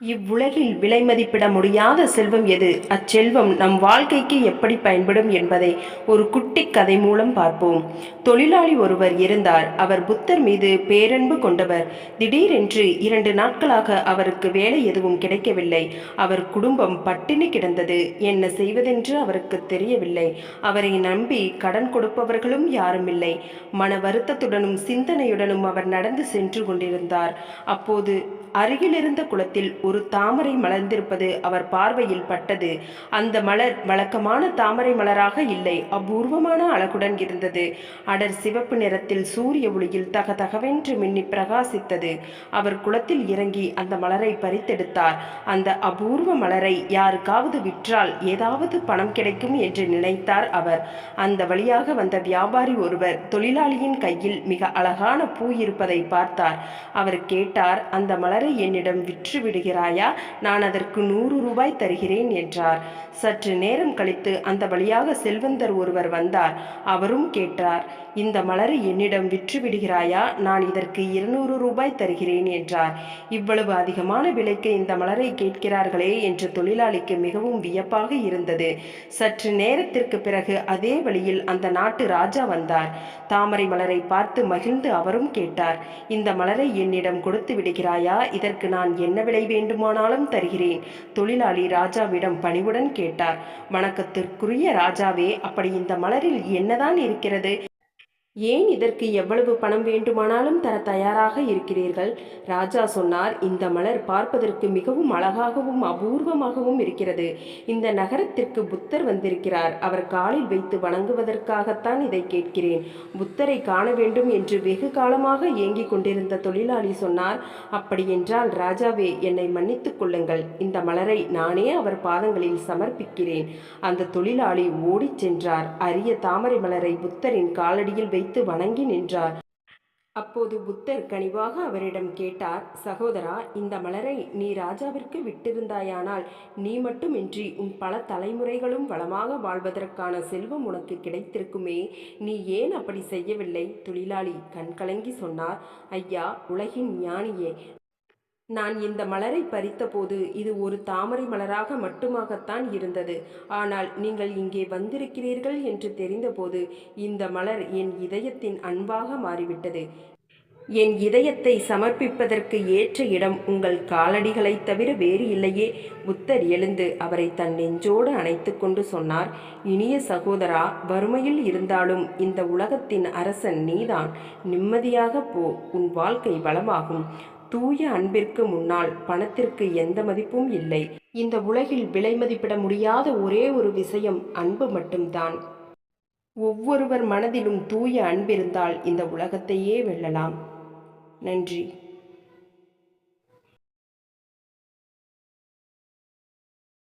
இவ்வுலகில் விலை மதிப்பிட முடியாத செல்வம் எது? அச்செல்வம் நம் வாழ்க்கைக்கு எப்படி பயன்படும் என்பதை ஒரு குட்டி கதை மூலம் பார்ப்போம். தொழிலாளி ஒருவர் இருந்தார். அவர் புத்தர் மீது பேரன்பு கொண்டவர். திடீரென்று 2 நாட்களாக அவருக்கு வேலை எதுவும் கிடைக்கவில்லை. அவர் குடும்பம் பட்டினி கிடந்தது. என்ன செய்வதென்று அவருக்கு தெரியவில்லை. அவரை நம்பி கடன் கொடுப்பவர்களும் யாருமில்லை. மன வருத்தத்துடனும் சிந்தனையுடனும் அவர் நடந்து சென்று கொண்டிருந்தார். அப்போது அருகிலிருந்த குளத்தில் ஒரு தாமரை மலர்ந்திருப்பது அவர் பார்வையில் பட்டது. அந்த மலர் வழக்கமான தாமரை மலராக இல்லை, அபூர்வமான அழகுடன் இருந்தது. அடர் சிவப்பு நிறத்தில் சூரிய ஒளியில் தகதகவென்று மின்னி பிரகாசித்தது. அவர் குளத்தில் இறங்கி அந்த மலரை பறித்தெடுத்தார். அந்த அபூர்வ மலரை யாருக்காவது விற்றால் ஏதாவது பணம் கிடைக்கும் என்று நினைத்தார் அவர். அந்த வழியாக வந்த வியாபாரி ஒருவர் தொழிலாளியின் கையில் மிக அழகான பூ இருப்பதை பார்த்தார். அவர் கேட்டார், அந்த மலரை என்னிடம் விற்று விடுகிறாயா? நான் அதற்கு 100 ரூபாய் தருகிறேன் என்றார். சற்று நேரம் கழித்து அந்த வழியாக செல்வந்தர் ஒருவர் வந்தார். அவரும் கேட்டார், இந்த மலரை என்னிடம் விற்று விடுகிறாயா? நான் இதற்கு 200 ரூபாய் தருகிறேன் என்றார். இவ்வளவு அதிகமான விலைக்கு இந்த மலரை கேட்கிறார்களே என்று தொழிலாளிக்கு மிகவும் வியப்பாக இருந்தது. சற்று நேரத்திற்கு பிறகு அதே வழியில் அந்த நாட்டு ராஜா வந்தார். தாமரை மலரை பார்த்து மகிழ்ந்து அவரும் கேட்டார், இந்த மலரை என்னிடம் கொடுத்து விடுகிறாயா? இதற்கு நான் என்ன விலை வேண்டுமானாலும் தருகிறேன். தொழிலாளி ராஜாவிடம் பணிவுடன் கேட்டார், வணக்கத்திற்குரிய ராஜாவே, அப்படி இந்த மலரில் என்னதான் இருக்கிறது? ஏன் இதற்கு எவ்வளவு பணம் வேண்டுமானாலும் தர தயாராக இருக்கிறீர்கள்? ராஜா சொன்னார், இந்த மலர் பார்ப்பதற்கு மிகவும் அழகாகவும் அபூர்வமாகவும் இருக்கிறது. இந்த நகரத்திற்கு புத்தர் வந்திருக்கிறார். அவர் காலில் வைத்து வணங்குவதற்காகத்தான் இதை கேட்கிறேன். புத்தரை காண வேண்டும் என்று வெகு காலமாக ஏங்கிக் கொண்டிருந்த தொழிலாளி சொன்னார், அப்படியென்றால் ராஜாவே, என்னை மன்னித்துக் கொள்ளுங்கள். இந்த மலரை நானே அவர் பாதங்களில் சமர்ப்பிக்கிறேன். அந்த தொழிலாளி ஓடிச் சென்றார். அரிய தாமரை மலரை புத்தரின் காலடியில் வைத்து வணங்கி நின்றார். அப்போது புத்தர் கனிவாக அவரிடம் கேட்டார், சகோதரா, இந்த மலரை நீ ராஜாவிற்கு விட்டிருந்தாயானால் நீ மட்டுமின்றி உன் பல தலைமுறைகளும் வளமாக வாழ்வதற்கான செல்வம் உனக்கு கிடைத்திருக்குமே. நீ ஏன் அப்படி செய்யவில்லை? தொழிலாளி கண்கலங்கி சொன்னார், ஐயா, உலகின் ஞானியே, நான் இந்த மலரை பறித்தபோது இது ஒரு தாமரை மலராக மட்டுமாகத்தான் இருந்தது. ஆனால் நீங்கள் இங்கே வந்திருக்கிறீர்கள் என்று தெரிந்தபோது இந்த மலர் என் இதயத்தின் அன்பாக மாறிவிட்டது. என் இதயத்தை சமர்ப்பிப்பதற்கு ஏற்ற இடம் உங்கள் காலடிகளை தவிர வேறு இல்லையே. புத்தர் எழுந்து அவரை தன் நெஞ்சோடு அணைத்து கொண்டு சொன்னார், இனிய சகோதரா, வறுமையில் இருந்தாலும் இந்த உலகத்தின் அரசன் நீதான். நிம்மதியாக போ, உன் வாழ்க்கை வளமாகும். தூய அன்பிற்கு முன்னால் பணத்திற்கு எந்த மதிப்பும் இல்லை. இந்த உலகில் விலை மதிப்பிட முடியாத ஒரே ஒரு விஷயம் அன்பு மட்டும்தான். ஒவ்வொருவர் மனதிலும் தூய அன்பிருந்தால் இந்த உலகத்தையே வெல்லலாம். நன்றி.